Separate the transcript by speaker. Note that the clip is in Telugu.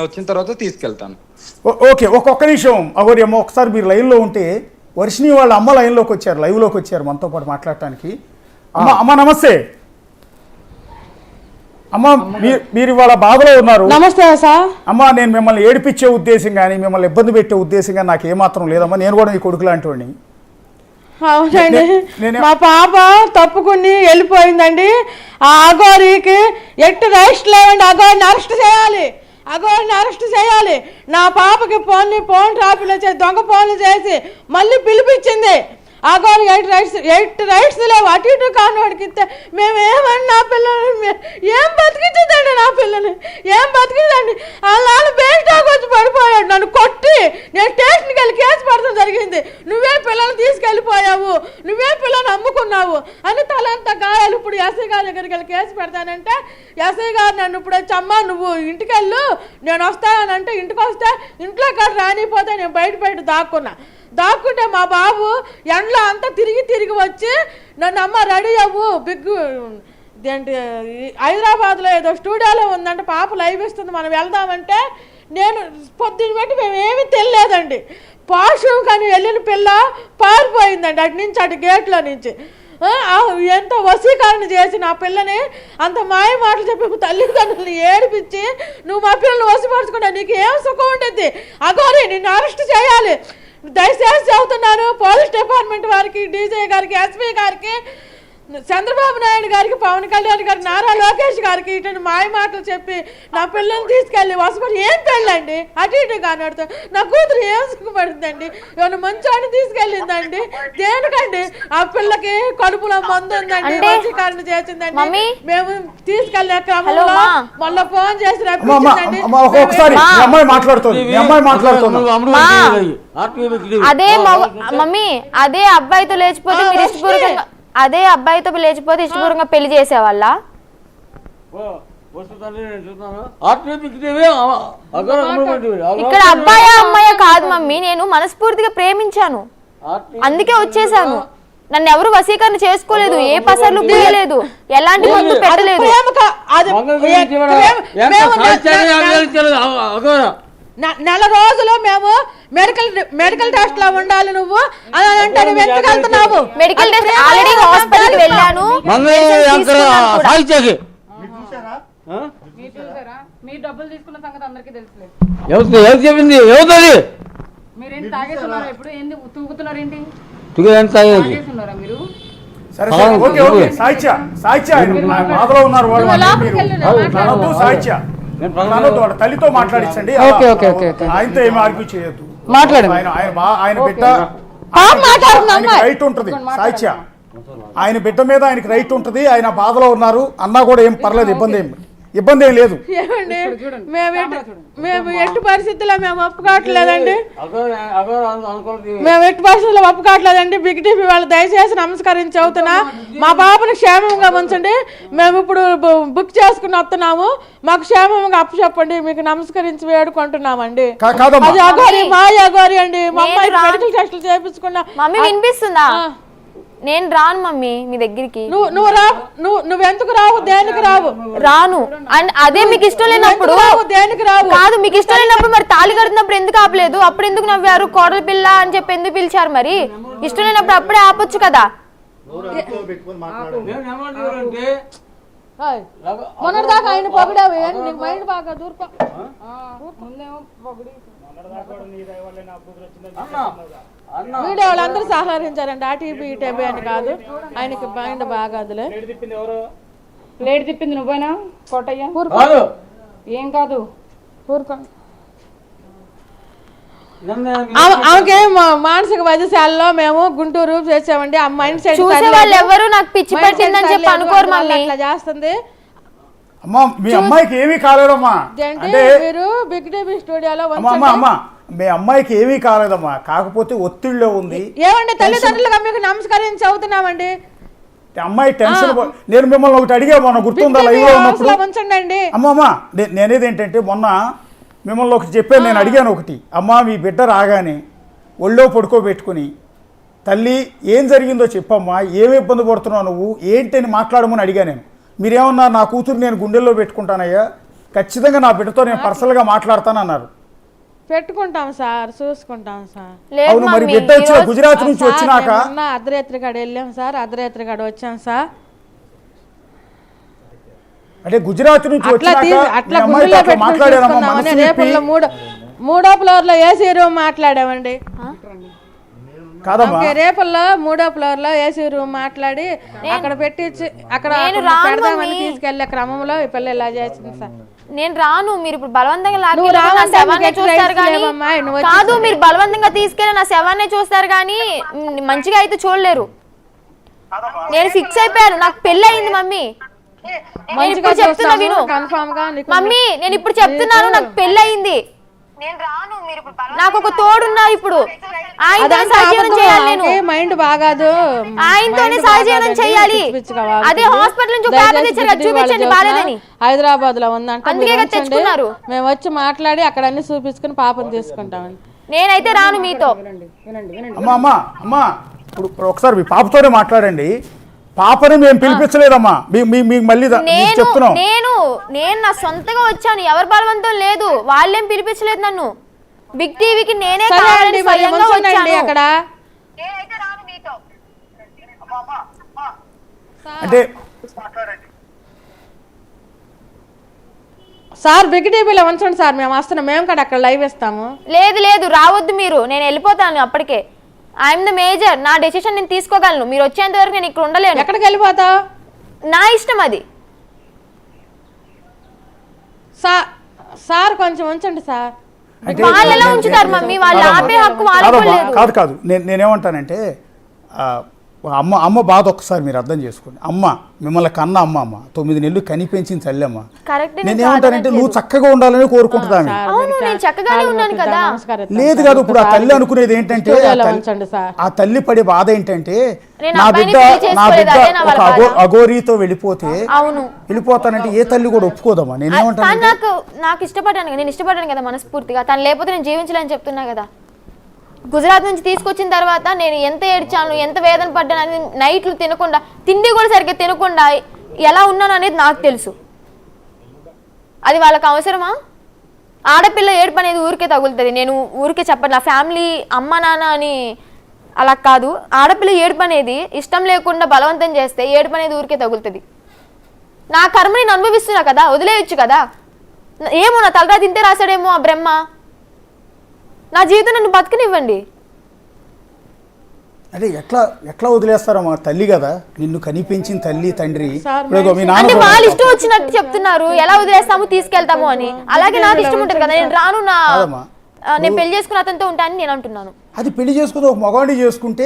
Speaker 1: వచ్చిన తర్వాత తీసుకెళ్తాను.
Speaker 2: ఓకే, ఒక్క నిమిషం అగోరియమ్మ, ఒకసారి మీరు లైన్లో ఉంటే. వర్షిణి వాళ్ళ అమ్మ లైన్లోకి వచ్చారు, లైవ్లోకి వచ్చారు మనతో పాటు మాట్లాడటానికి. అమ్మ నమస్తే. అమ్మ మీరు ఇవాళ బాధలో ఉన్నారు.
Speaker 3: నమస్తే సార్.
Speaker 2: అమ్మ నేను మిమ్మల్ని ఏడిపించే ఉద్దేశం కానీ మిమ్మల్ని ఇబ్బంది పెట్టే ఉద్దేశం కానీ నాకు ఏమాత్రం లేదమ్మా. నేను కూడా మీ కొడుకు లాంటి వాడిని.
Speaker 3: అవునండి, మా పాప తప్పుకుని వెళ్ళిపోయిందండి. ఆ అఘోరికి ఎట్టు రైట్స్ లేవండి. అఘోరిని అరెస్ట్ చేయాలి, అఘోరిని అరెస్ట్ చేయాలి. నా పాపకి ఫోన్ ట్రాఫీలో చేసి దొంగ ఫోన్లు చేసి మళ్ళీ పిలిపించింది. అఘోరి 8 రైట్స్ లేవు. అటు ఇటు కానివాడికి ఇస్తే మేమేమని నా పిల్లల్ని ఏం బతికించదండి, నా పిల్లల్ని ఏం బతికిందండి. వాళ్ళ బేస్టాక్ వచ్చి పడిపోయాడు, నన్ను కొట్టి. నేను స్టేషన్కి వెళ్ళి కేసు పడటం జరిగింది. నువ్వే పిల్లల్ని తీసుకెళ్ళిపోయావు, నువ్వే పిల్లల్ని అమ్ముకున్నావు అని తలంతా గాయాలు. ఇప్పుడు ఎస్ఐ గారి దగ్గరికి వెళ్ళి కేసు పెడతానంటే ఎస్ఐ గారు నన్ను ఇప్పుడు వచ్చమ్మా నువ్వు ఇంటికి వెళ్ళు, నేను వస్తానంటే ఇంటికి వస్తే ఇంట్లో కాడ రానిపోతే నేను బయట దాక్కుంటే మా బాబు ఎండలో అంతా తిరిగి వచ్చి నన్ను అమ్మ రెడీ అవ్వు ఏంటి హైదరాబాద్లో ఏదో స్టూడియోలో ఉందంటే పాప లైవ్ ఇస్తుంది మనం వెళ్దామంటే నేను పొద్దున్న పెట్టి మేమేమీ తెలియలేదండి. వాష్రూమ్ కానీ వెళ్ళిన పిల్ల పారిపోయిందండి అటు నుంచి, అటు గేట్లో నుంచి. ఎంత వశీకరణ చేసి నా పిల్లని అంత మాయ మాటలు చెప్పి తల్లిదండ్రులని ఏడిపించి నువ్వు మా పిల్లల్ని వశపరుచుకుంటా నీకు ఏం సుఖం ఉంటుంది. అఘోరి నిన్ను అరెస్ట్ చేయాలి. దయచేసి చెబుతున్నాను పోలీస్ డిపార్ట్మెంట్ వారికి, డీజీ గారికి, ఎస్పీ గారికి, చంద్రబాబు నాయుడు గారికి, పవన్ కళ్యాణ్ గారికి, నారా లోకేష్ గారికి ఇటువంటి మాయ మాటలు చెప్పి నా పిల్లల్ని తీసుకెళ్ళి వసపడి ఏం పెళ్ళండి అటు ఇటు కానడుతూ నా కూతురు ఏం సుఖపడుతుందండి. ఏమైనా మంచాన్ని తీసుకెళ్ళిందండి దేనికండి? ఆ పిల్లకి కడుపులో మందు ఉందండి, వశీకరణ చేసిందండి. మేము తీసుకెళ్ళిన క్రమంలో మళ్ళీ ఫోన్ చేసి రప్పించిందండి.
Speaker 4: అదే అబ్బాయితో లేచిపోతే ఇష్టపూర్వకంగా పెళ్లి చేసేవాళ్ళ? ఇక్కడ అబ్బాయా అమ్మాయా కాదు మమ్మీ, నేను మనస్ఫూర్తిగా ప్రేమించాను అందుకే వచ్చేసాను. నన్ను ఎవరు వశీకరణ చేసుకోలేదు, ఏ పసర్లు పూయలేదు, ఎలాంటి మందు పెట్టలేదు.
Speaker 3: నెల రోజులు మేము మెడికల్ టెస్ట్ లో ఉండాలి. నువ్వు అని అంటే ఎందుకు వెళ్తున్నావు?
Speaker 4: మెడికల్ టెస్ట్ ఆల్రెడీ హాస్పిటల్ వెళ్ళాను.
Speaker 5: మీ డబ్బులు తీసుకున్న సంగతి అందరికీ తెలుసులేదు. మీరేంటి తాగేస్తున్నారా? ఇప్పుడు ఏంది తూగుతున్నారు? ఏంటి తాగేస్తున్నారా మీరు?
Speaker 2: తల్లితో మాట్లాడించండి, ఆయనతో ఏమి ఆర్గ్యూ చేయొద్దు. ఆయన బిడ్డ రైట్ ఉంటుంది. సాహిత్య ఆయన బిడ్డ మీద ఆయనకి రైట్ ఉంటుంది. ఆయన బాధలో ఉన్నారు అన్నా కూడా ఏం పర్లేదు, ఇబ్బంది ఏం లేదు.
Speaker 3: మేము ఎట్టి పరిస్థితుల్లో మేము ఒప్పుకోవట్లేదండి, మేము ఎట్టి పరిస్థితుల్లో ఒప్పుకోవట్లేదండి. బిగ్ టీవీ వాళ్ళు దయచేసి నమస్కరించి చెబుతున్నా, మా బాబుని క్షేమంగా ఉంచండి. మేము ఇప్పుడు బుక్ చేసుకుని వస్తున్నాము, మాకు క్షేమంగా అప్పు చెప్పండి, మీకు నమస్కరించి వేడుకుంటున్నామండి. అది అఘోరి మాయ అఘోరి అండి. మా అమ్మాయికి మెడికల్ టెస్టులు చేయించుకున్నా.
Speaker 4: మమ్మీ వినిపిస్తుందా? నేను రాను మమ్మీ మీ దగ్గరికి.
Speaker 3: నువ్వు ఎందుకు రావు? దేనికి రావు?
Speaker 4: రాను. అండ్ అదే మీకు ఇష్టం లేనప్పుడు
Speaker 3: దేనికి రావు?
Speaker 4: కాదు, మీకు ఇష్టం లేనప్పుడు మరి తాళి కడుతున్నప్పుడు ఎందుకు ఆపలేదు? అప్పుడు ఎందుకు నవ్వారు? కోడల పిల్ల అని చెప్పి ఎందుకు పిలిచారు? మరి ఇష్టం లేనప్పుడు అప్పుడే ఆపొచ్చు కదా.
Speaker 3: మొన్నటిదాకా ఆయన పొగిడావు, నీకు మైండ్ బాగా దూర్ప. వీడియో వాళ్ళందరూ సహకరించారండి, ఆటీబీ ఈటీబీ అని కాదు, ఆయనకి మైండ్ బాగా. అదిలే
Speaker 5: ప్లేట్ తిప్పింది నువ్వేనా కోటయ్య? ఏం కాదు,
Speaker 3: ఆమెకి మానసిక వైద్యశాలలో మేము గుంటూరు చేసామండి. ఆ మైండ్ సెట్
Speaker 4: ఎవరు నాకు పిచ్చి పట్టిందని చెప్పి అనుకోరు మమ్మీ.
Speaker 3: అట్లా చేస్తుంది.
Speaker 2: అమ్మా మీ అమ్మాయికి ఏమీ కాలేదమ్మా.
Speaker 3: మీరు బిగ్ టీవీ స్టూడియోలో
Speaker 2: మీ అమ్మాయికి ఏమీ కాలేదమ్మా, కాకపోతే ఒత్తిడిలో ఉంది.
Speaker 3: ఏమండి తల్లిదండ్రులుగా మీకు నమస్కరించి చదువుతున్నామండి.
Speaker 2: అమ్మాయి టెన్షన్. నేను మిమ్మల్ని ఒకటి అడిగా మొన్న, గుర్తుందా లైవ్ లో ఉన్నప్పుడు? అమ్మమ్మా నేనేది ఏంటంటే మొన్న మిమ్మల్ని ఒకటి చెప్పాను, నేను అడిగాను ఒకటి. అమ్మ మీ బిడ్డ రాగానే ఒళ్ళో పడుకోబెట్టుకుని తల్లి ఏం జరిగిందో చెప్పమ్మా, ఏమి ఇబ్బంది పడుతున్నావు నువ్వు ఏంటని మాట్లాడమని అడిగా నేను. మీరేమన్నా నా కూతురు నేను గుండెల్లో పెట్టుకుంటానయ్యా, ఖచ్చితంగా నా బిడ్డతో నేను పర్సనల్గా మాట్లాడతానన్నారు.
Speaker 3: పెట్టుకుంటాం సార్, చూసుకుంటాం సార్.
Speaker 4: లేదు
Speaker 2: అవును, మరి
Speaker 4: మమ్మీ,
Speaker 2: బిడ్డ వచ్చి గుజరాత్ నుంచి వచ్చినాక
Speaker 3: అర్ధరాత్రి కాడ వెళ్ళాం సార్, అర్ధరాత్రి కాడ వచ్చాం సార్.
Speaker 2: అంటే గుజరాత్ నుంచి
Speaker 3: అట్లా
Speaker 2: వచ్చినాక
Speaker 3: అట్లా
Speaker 2: మీ అమ్మాయితో
Speaker 3: గుండెలో
Speaker 2: అట్లా మాట్లాడారమ్మా,
Speaker 3: పెట్టుకుని
Speaker 2: మనసు
Speaker 3: రేపట్లో
Speaker 2: విప్పి.
Speaker 3: మూడో ఫ్లోర్ లో ఏసీ రూమ్ మాట్లాడామండి.
Speaker 2: కాదమ్మా,
Speaker 3: రేపల్లో 3వ ఫ్లోర్ లో ఏసీ రూమ్ మాట్లాడి అక్కడ పెట్టి అక్కడ పెడదామని తీసుకెళ్లే క్రమంలో ఈ పిల్ల ఇలా చేసింది సార్.
Speaker 4: నేను రాను, మీరు ఇప్పుడు బలవంతంగా
Speaker 3: నువ్వు
Speaker 4: లాక్కెళ్ళి నా
Speaker 3: రావంటే
Speaker 4: శవాన్ని
Speaker 3: నీకు
Speaker 4: చూస్తారు
Speaker 3: rights
Speaker 4: కానీ
Speaker 3: లేవమ్మా, నువ్వు వచ్చి
Speaker 4: కాదు, మీరు బలవంతంగా తీసుకెళ్ళి నా శవాన్ని చూస్తారు కానీ మంచిగా అయితే చూడలేరు. నేను ఫిక్స్ అయిపోయాను, నాకు పెళ్లి అయింది మమ్మీ. నేను ఇప్పుడు చెప్తున్నా విను
Speaker 3: కన్ఫర్మ్ గా నీకు
Speaker 4: మమ్మీ, నేను ఇప్పుడు చెప్తున్నాను, నాకు పెళ్లి అయింది. నాకు ఒక తోడున్నారు ఇప్పుడు, ఆయనతోనే సహజీవనం చేయాలి. నేను
Speaker 3: మైండ్ బాగాదు,
Speaker 4: ఆయనతోనే సహజీవనం చేయాలి. అదే హాస్పిటల్ నుంచి పేపర్ తెచ్చారు కదా, చూపించండి బాలేదని.
Speaker 3: హైదరాబాద్ లో ఉందంటే
Speaker 4: అందుకే
Speaker 3: మీరు
Speaker 4: కదా తెచ్చుకున్నారు.
Speaker 3: మేము వచ్చి మాట్లాడి అక్కడ అన్ని చూపించుకుని పాపం తీసుకుంటామండి.
Speaker 4: నేనైతే రాను మీతో.
Speaker 2: అమ్మా అమ్మా అమ్మా, ఇప్పుడు ఒకసారి మీ పాపతోనే మాట్లాడండి. పాపని మేము పిలిపించలేదమ్మా, మీకు మళ్ళీ చెప్తున్నాం.
Speaker 4: నేను నా సొంతగా వచ్చాను, ఎవరి బలవంతం లేదు, వాళ్ళేం పిలిపించలేదు నన్ను. బిగ్ టీవీకి నేనే కావాలని స్వయంగా వచ్చాను.
Speaker 3: అక్కడ
Speaker 2: అంటే
Speaker 3: సార్ బిగ్ టీవీలో ఉంచండి సార్, మేము వస్తున్నాం, మేము కూడా అక్కడ లైవ్ ఇస్తాము.
Speaker 4: లేదు రావద్దు మీరు, నేను వెళ్ళిపోతాను అప్పటికే. ఐఎమ్ ద మేజర్, నా డెసిషన్ నేను తీసుకోగలను. మీరు వచ్చేంత వరకు నేను ఇక్కడ ఉండలేను.
Speaker 3: ఎక్కడికి వెళ్ళిపోతావు?
Speaker 4: నా ఇష్టం అది.
Speaker 3: సార్ కొంచెం ఉంచండి సార్.
Speaker 4: వాళ్ళు ఎలా ఉంచుతారు మమ్మీ, వాళ్ళు ఆపే హక్కు వాళ్ళకు లేదు.
Speaker 2: కాదు నేనేమంటానంటే అమ్మ బాధ ఒక్కసారి మీరు అర్థం చేసుకోండి. అమ్మ మిమ్మల్ని కన్న అమ్మ 9 నెలలు కని పెంచింది తల్లమ్మ. నేనేమంటానంటే నువ్వు చక్కగా ఉండాలని కోరుకుంటుందా?
Speaker 4: అవును, నేను చక్కగానే ఉన్నాను కదా.
Speaker 2: లేదు కాదు, ఇప్పుడు ఆ తల్లి అనుకునేది ఏంటంటే, ఆ తల్లి పడే బాధ ఏంటంటే, నా బిడ్డ ఒక అఘోరీతో వెళ్ళిపోతానంటే ఏ తల్లి కూడా ఒప్పుకోదమ్మా. నేనేమంటాను,
Speaker 4: నాకు ఇష్టపడ్డాను, నేను ఇష్టపడ్డాను కదా మనస్ఫూర్తిగా. తను లేకపోతే నేను జీవించలేని చెప్తున్నా కదా. గుజరాత్ నుంచి తీసుకొచ్చిన తర్వాత నేను ఎంత ఏడ్చాను, ఎంత వేదన పడ్డాను అనేది, నైట్లు తినకుండా, తిండి కూడా సరిగ్గా తినకుండా ఎలా ఉన్నాను అనేది నాకు తెలుసు. అది వాళ్ళకి అవసరమా? ఆడపిల్ల ఏడుపు అనేది ఊరికే తగులుతుంది. నేను ఊరికే చెప్పను, నా ఫ్యామిలీ అమ్మ నాన్న అని అలా కాదు. ఆడపిల్ల ఏడుపు అనేది ఇష్టం లేకుండా బలవంతం చేస్తే ఏడుపు అనేది ఊరికే తగులుతుంది. నా కర్మని నేను అనుభవిస్తున్నా కదా, వదిలేయచ్చు కదా. ఏమో నా తలరా తింటే రాశాడేమో ఆ బ్రహ్మ. నా జీవితం నన్ను బతకనివ్వండి.
Speaker 2: అదే ఎట్లా వదిలేస్తారమ్మా? తల్లి కదా, నిన్ను కనిపించిన తల్లి తండ్రి.
Speaker 4: అంటే వాళ్ళ ఇష్టం వచ్చినట్టు చెప్తున్నారు, ఎలా వదిలేస్తాము తీసుకెళ్తాము అని. అలాగే నాకు ఇష్టం ఉంటుంది కదా, నేను రాను, నేను పెళ్లి చేసుకున్న అతనితో ఉంటానని నేను అంటున్నాను.
Speaker 2: అది పెళ్లి చేసుకుని ఒక మగవాడిని చేసుకుంటే